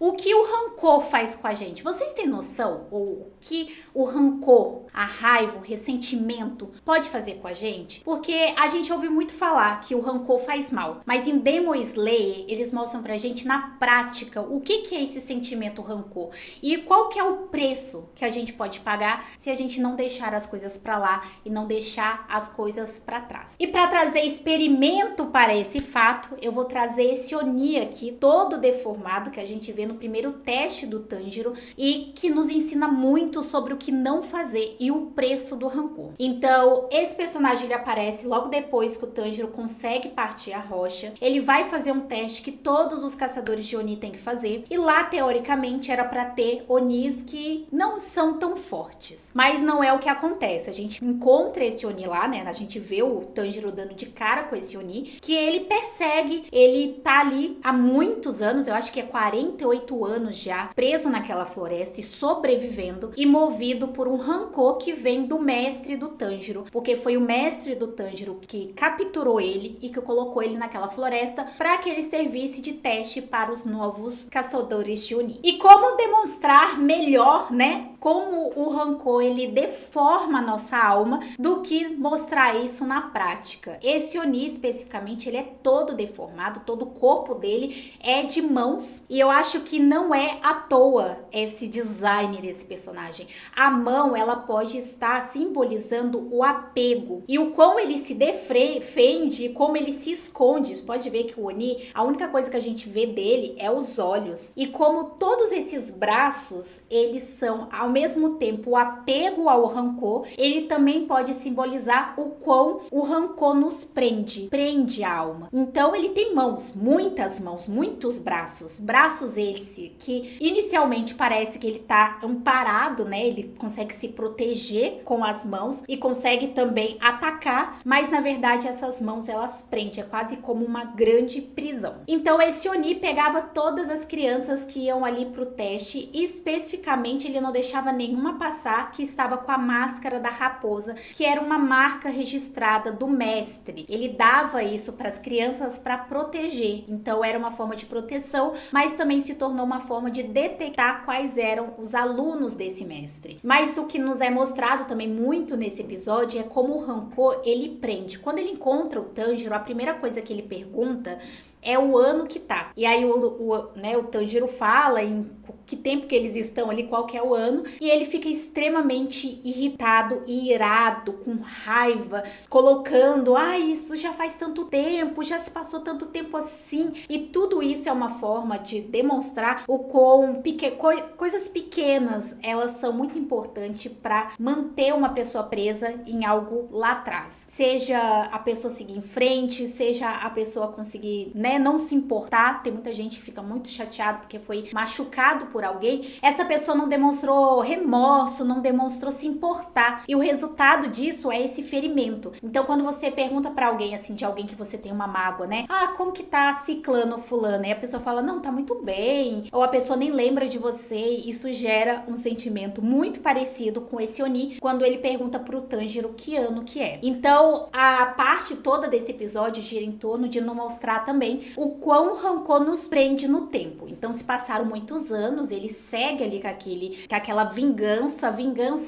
O que o rancor faz com a gente? Vocês têm noção o que o rancor, a raiva, o ressentimento pode fazer com a gente? Porque a gente ouve muito falar que o rancor faz mal, mas em Demon Slayer eles mostram pra gente na prática o que é esse sentimento rancor e qual que é o preço que a gente pode pagar se a gente não deixar as coisas pra lá e não deixar as coisas pra trás. E pra trazer experimento para esse fato, eu vou trazer esse Oni aqui, todo deformado, que a gente vê no primeiro teste do Tanjiro e que nos ensina muito sobre o que não fazer e o preço do rancor. Então, esse personagem ele aparece logo depois que o Tanjiro consegue partir a rocha. Ele vai fazer um teste que todos os caçadores de Oni têm que fazer e lá, teoricamente, era para ter Onis que não são tão fortes. Mas não é o que acontece. A gente encontra esse Oni lá, né? A gente vê o Tanjiro dando de cara com esse Oni, que ele persegue, ele tá ali há muitos anos, eu acho que é 48 anos já, preso naquela floresta e sobrevivendo e movido por um rancor que vem do mestre do Tanjiro, porque foi o mestre do Tanjiro que capturou ele e que colocou ele naquela floresta para que ele servisse de teste para os novos caçadores de Oni. E como demonstrar melhor, né, como o rancor ele deforma a nossa alma do que mostrar isso na prática. Esse Oni especificamente, ele é todo deformado, todo o corpo dele é de mãos e eu acho que não é à toa esse design desse personagem. A mão, ela pode estar simbolizando o apego e o quão ele se defende e como ele se esconde. Você pode ver que o Oni, a única coisa que a gente vê dele é os olhos e como todos esses braços, eles são ao mesmo tempo o apego ao rancor, ele também pode simbolizar o quão o rancor nos prende a alma. Então ele tem mãos, muitas mãos, muitos braços esse que inicialmente parece que ele tá amparado, né? Ele consegue se proteger com as mãos e consegue também atacar, mas na verdade essas mãos elas prendem, é quase como uma grande prisão. Então esse Oni pegava todas as crianças que iam ali pro teste e especificamente ele não deixava nenhuma passar que estava com a máscara da raposa, que era uma marca registrada do mestre. Ele dava isso para as crianças para proteger, então era uma forma de proteção, mas também se tornou uma forma de detectar quais eram os alunos desse mestre. Mas o que nos é mostrado também muito nesse episódio é como o rancor ele prende. Quando ele encontra o Tanjiro, a primeira coisa que ele pergunta é o ano que tá. E aí o Tanjiro fala em que tempo que eles estão ali, qual que é o ano, e ele fica extremamente irritado e irado, com raiva, colocando, isso já faz tanto tempo, já se passou tanto tempo assim, e tudo isso é uma forma de demonstrar o quão coisas pequenas, elas são muito importantes para manter uma pessoa presa em algo lá atrás. Seja a pessoa seguir em frente, seja a pessoa conseguir, né, não se importar. Tem muita gente que fica muito chateado porque foi machucado por alguém. Essa pessoa não demonstrou remorso, não demonstrou se importar. E o resultado disso é esse ferimento. Então, quando você pergunta pra alguém, assim, de alguém que você tem uma mágoa, né? Como que tá ciclano ou fulano? E a pessoa fala, não, tá muito bem. Ou a pessoa nem lembra de você. Isso gera um sentimento muito parecido com esse Oni, quando ele pergunta pro Tanjiro que ano que é. Então, a parte toda desse episódio gira em torno de não mostrar também o quão o rancor nos prende no tempo. Então, se passaram muitos anos, ele segue ali com aquela vingança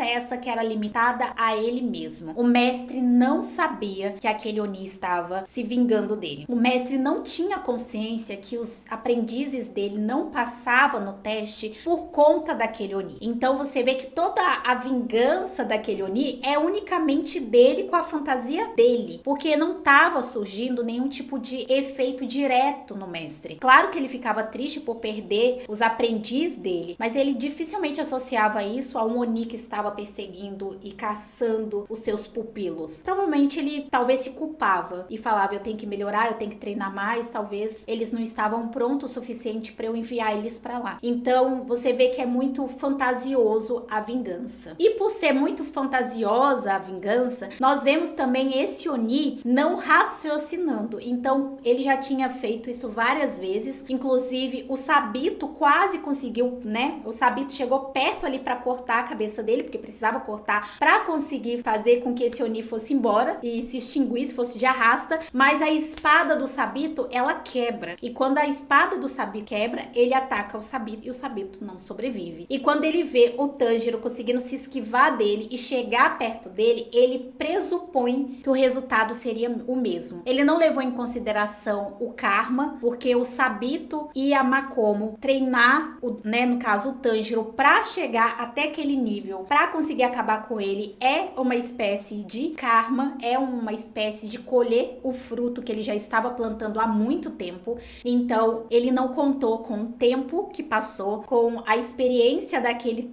essa que era limitada a ele mesmo. O mestre não sabia que aquele Oni estava se vingando dele. O mestre não tinha consciência que os aprendizes dele não passavam no teste por conta daquele Oni. Então você vê que toda a vingança daquele Oni é unicamente dele com a fantasia dele, porque não estava surgindo nenhum tipo de efeito direto no mestre. Claro que ele ficava triste por perder os aprendizes dele, mas ele dificilmente associava isso a um Oni que estava perseguindo e caçando os seus pupilos. Provavelmente ele talvez se culpava e falava, eu tenho que melhorar, eu tenho que treinar mais, talvez eles não estavam prontos o suficiente para eu enviar eles para lá. Então você vê que é muito fantasioso a vingança. E por ser muito fantasiosa a vingança, nós vemos também esse Oni não raciocinando. Então ele já tinha feito isso várias vezes. Inclusive, o Sabito quase conseguiu, né? O Sabito chegou perto ali pra cortar a cabeça dele, porque precisava cortar pra conseguir fazer com que esse Oni fosse embora e se extinguisse, fosse de arrasta. Mas a espada do Sabito, ela quebra. E quando a espada do Sabito quebra, ele ataca o Sabito e o Sabito não sobrevive. E quando ele vê o Tanjiro conseguindo se esquivar dele e chegar perto dele, ele pressupõe que o resultado seria o mesmo. Ele não levou em consideração o karma, porque o Sabito e a Makomo treinar, no caso o Tanjiro, pra chegar até aquele nível, pra conseguir acabar com ele, é uma espécie de karma, é uma espécie de colher o fruto que ele já estava plantando há muito tempo. Então, ele não contou com o tempo que passou, com a experiência daquele,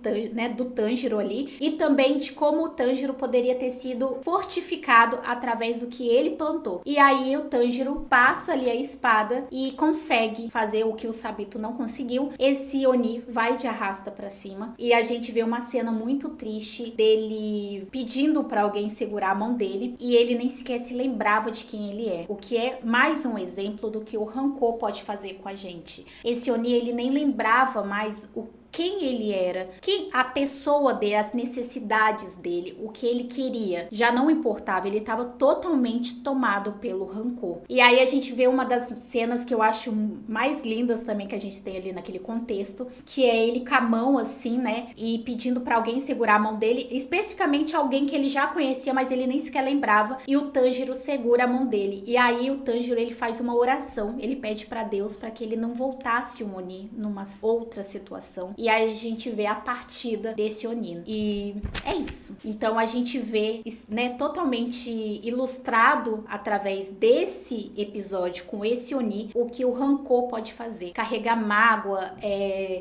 do Tanjiro ali, e também de como o Tanjiro poderia ter sido fortificado através do que ele plantou. E aí o Tanjiro passa ali a espada e consegue fazer o que o Sabito não conseguiu. Esse Oni vai de arrasta pra cima e a gente vê uma cena muito triste dele pedindo pra alguém segurar a mão dele e ele nem sequer se lembrava de quem ele é. O que é mais um exemplo do que o rancor pode fazer com a gente. Esse Oni, ele nem lembrava mais quem ele era, quem a pessoa dele, as necessidades dele, o que ele queria, já não importava, ele estava totalmente tomado pelo rancor. E aí a gente vê uma das cenas que eu acho mais lindas também que a gente tem ali naquele contexto, que é ele com a mão assim, né, e pedindo pra alguém segurar a mão dele, especificamente alguém que ele já conhecia, mas ele nem sequer lembrava, e o Tanjiro segura a mão dele. E aí o Tanjiro, ele faz uma oração, ele pede pra Deus para que ele não voltasse um Oni numa outra situação. E aí a gente vê a partida desse Oni. E é isso. Então a gente vê, né, totalmente ilustrado através desse episódio com esse Oni, o que o rancor pode fazer. Carregar mágoa,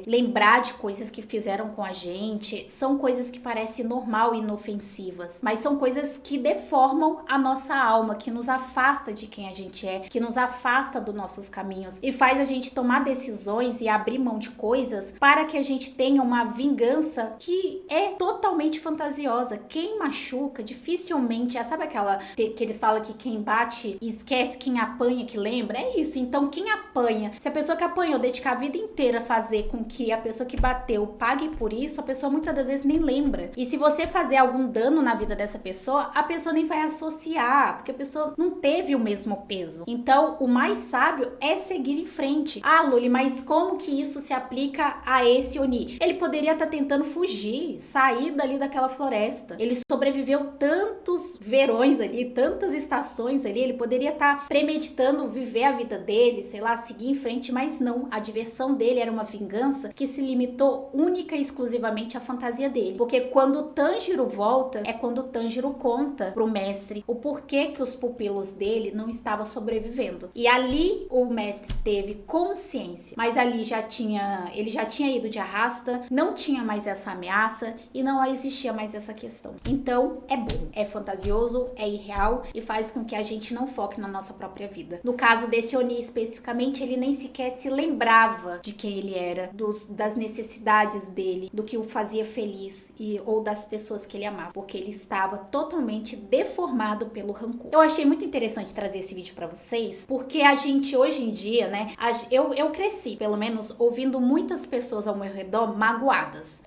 lembrar de coisas que fizeram com a gente, são coisas que parecem normal e inofensivas, mas são coisas que deformam a nossa alma, que nos afasta de quem a gente é, que nos afasta dos nossos caminhos e faz a gente tomar decisões e abrir mão de coisas para que a gente tenha uma vingança que é totalmente fantasiosa. Quem machuca dificilmente, sabe aquela que eles falam que quem bate esquece, quem apanha que lembra? É isso. Então quem apanha, se a pessoa que apanhou dedicar a vida inteira a fazer com que a pessoa que bateu pague por isso, a pessoa muitas das vezes nem lembra. E se você fazer algum dano na vida dessa pessoa, a pessoa nem vai associar, porque a pessoa não teve o mesmo peso. Então o mais sábio é seguir em frente. Ah, Luli, mas como que isso se aplica a esse Oni? Ele poderia estar tentando fugir, sair dali daquela floresta. Ele sobreviveu tantos verões ali, tantas estações ali, ele poderia estar premeditando viver a vida dele, sei lá, seguir em frente, mas não. A diversão dele era uma vingança que se limitou única e exclusivamente à fantasia dele. Porque quando o Tanjiro volta, é quando o Tanjiro conta pro mestre o porquê que os pupilos dele não estavam sobrevivendo. E ali o mestre teve consciência, mas ali ele já tinha ido de arrasta, não tinha mais essa ameaça e não existia mais essa questão. Então é bom, é fantasioso, é irreal e faz com que a gente não foque na nossa própria vida. No caso desse Oni especificamente, ele nem sequer se lembrava de quem ele era, das necessidades dele, do que o fazia feliz ou das pessoas que ele amava, porque ele estava totalmente deformado pelo rancor. Eu achei muito interessante trazer esse vídeo pra vocês, porque a gente hoje em dia, né, eu cresci, pelo menos, ouvindo muitas pessoas ao meu redor magoadas,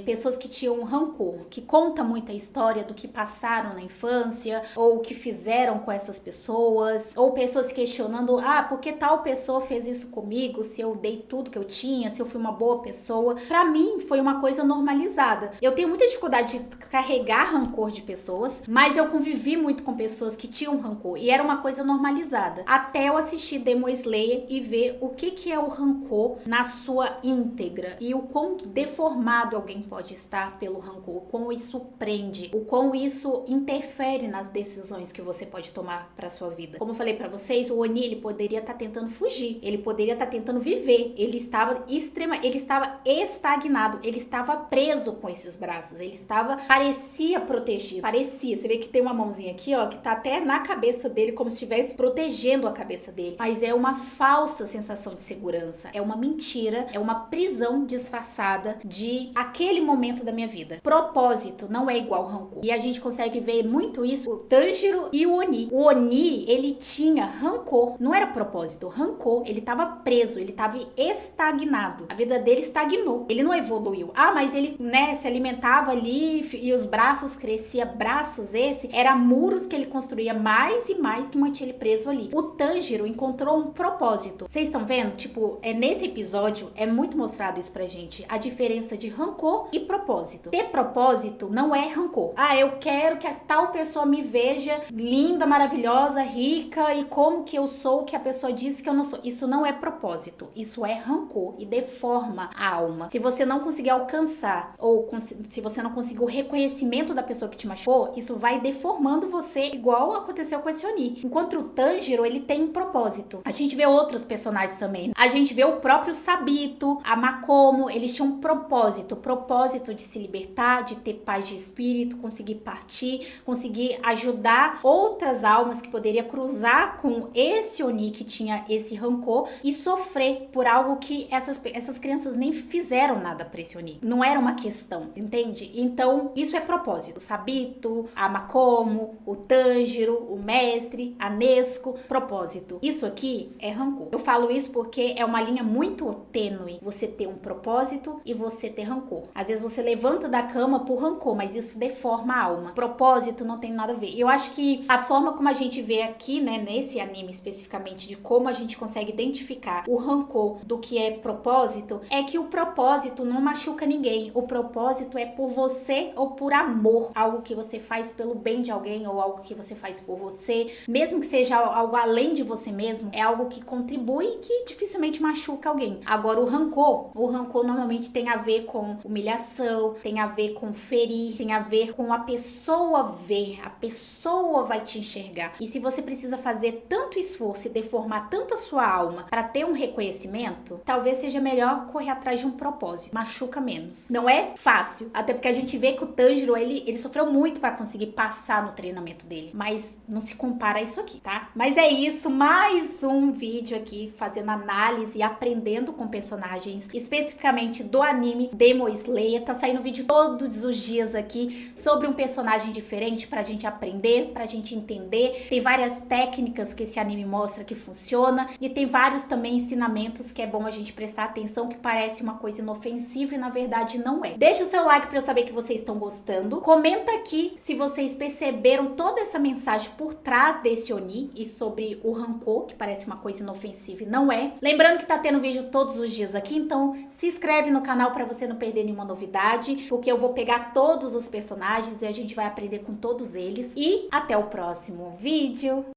pessoas que tinham rancor, que contam muita história do que passaram na infância, ou o que fizeram com essas pessoas, ou pessoas questionando, por que tal pessoa fez isso comigo, se eu dei tudo que eu tinha, se eu fui uma boa pessoa. Pra mim, foi uma coisa normalizada. Eu tenho muita dificuldade de carregar rancor de pessoas, mas eu convivi muito com pessoas que tinham rancor, e era uma coisa normalizada. Até eu assistir Demon Slayer e ver o que é o rancor na sua íntegra, e o quão deformado alguém pode estar pelo rancor, o quão isso prende, o quão isso interfere nas decisões que você pode tomar pra sua vida. Como eu falei pra vocês, o Oni, ele poderia estar tentando fugir, ele poderia estar tentando viver, ele estava estagnado, ele estava preso com esses braços, parecia protegido, você vê que tem uma mãozinha aqui, ó, que tá até na cabeça dele, como se estivesse protegendo a cabeça dele, mas é uma falsa sensação de segurança, é uma mentira, é uma prisão disfarçada de aquele momento da minha vida. Propósito não é igual rancor. E a gente consegue ver muito isso, o Tanjiro e o Oni. O Oni, ele tinha rancor, não era propósito, rancor. Ele tava preso, ele tava estagnado. A vida dele estagnou, ele não evoluiu. Ah, mas ele, né, se alimentava ali e os braços crescia, braços era muros que ele construía mais e mais que mantinha ele preso ali. O Tanjiro encontrou um propósito. Vocês estão vendo? Tipo, nesse episódio é muito mostrado isso pra gente, a diferença de rancor e propósito. Ter propósito não é rancor. Ah, eu quero que a tal pessoa me veja linda, maravilhosa, rica e como que eu sou o que a pessoa disse que eu não sou. Isso não é propósito, isso é rancor e deforma a alma. Se você não conseguir alcançar ou se você não conseguir o reconhecimento da pessoa que te machucou, isso vai deformando você, igual aconteceu com esse Oni. Enquanto o Tanjiro, ele tem um propósito. A gente vê outros personagens também. A gente vê o próprio Sabito, a Makomo, eles tinham um propósito de se libertar, de ter paz de espírito, conseguir partir, conseguir ajudar outras almas que poderiam cruzar com esse Oni que tinha esse rancor e sofrer por algo que essas crianças nem fizeram nada pra esse Oni. Não era uma questão, entende? Então, isso é propósito. O Sabito, a Makomo, o Tanjiro, o mestre, a Nezuko, propósito. Isso aqui é rancor. Eu falo isso porque é uma linha muito tênue você ter um propósito e você ter rancor. Às vezes você levanta da cama por rancor, mas isso deforma a alma. Propósito não tem nada a ver. Eu acho que a forma como a gente vê aqui, né, nesse anime especificamente, de como a gente consegue identificar o rancor do que é propósito, é que o propósito não machuca ninguém. O propósito é por você ou por amor. Algo que você faz pelo bem de alguém ou algo que você faz por você, mesmo que seja algo além de você mesmo, é algo que contribui e que dificilmente machuca alguém. Agora o rancor normalmente tem a ver com humilhação, tem a ver com ferir, tem a ver com a pessoa ver, a pessoa vai te enxergar. E se você precisa fazer tanto esforço e deformar tanto a sua alma para ter um reconhecimento, talvez seja melhor correr atrás de um propósito, machuca menos. Não é fácil, até porque a gente vê que o Tanjiro, ele sofreu muito para conseguir passar no treinamento dele, mas não se compara a isso aqui, tá? Mas é isso, mais um vídeo aqui fazendo análise e aprendendo com personagens, especificamente do anime Demon Slayer. Tá saindo vídeo todos os dias aqui sobre um personagem diferente pra gente aprender, pra gente entender. Tem várias técnicas que esse anime mostra que funciona e tem vários também ensinamentos que é bom a gente prestar atenção, que parece uma coisa inofensiva e na verdade não é. Deixa o seu like pra eu saber que vocês estão gostando. Comenta aqui se vocês perceberam toda essa mensagem por trás desse Oni e sobre o rancor, que parece uma coisa inofensiva e não é. Lembrando que tá tendo vídeo todos os dias aqui, então se inscreve no canal pra você não perder nenhuma novidade, porque eu vou pegar todos os personagens e a gente vai aprender com todos eles. E até o próximo vídeo!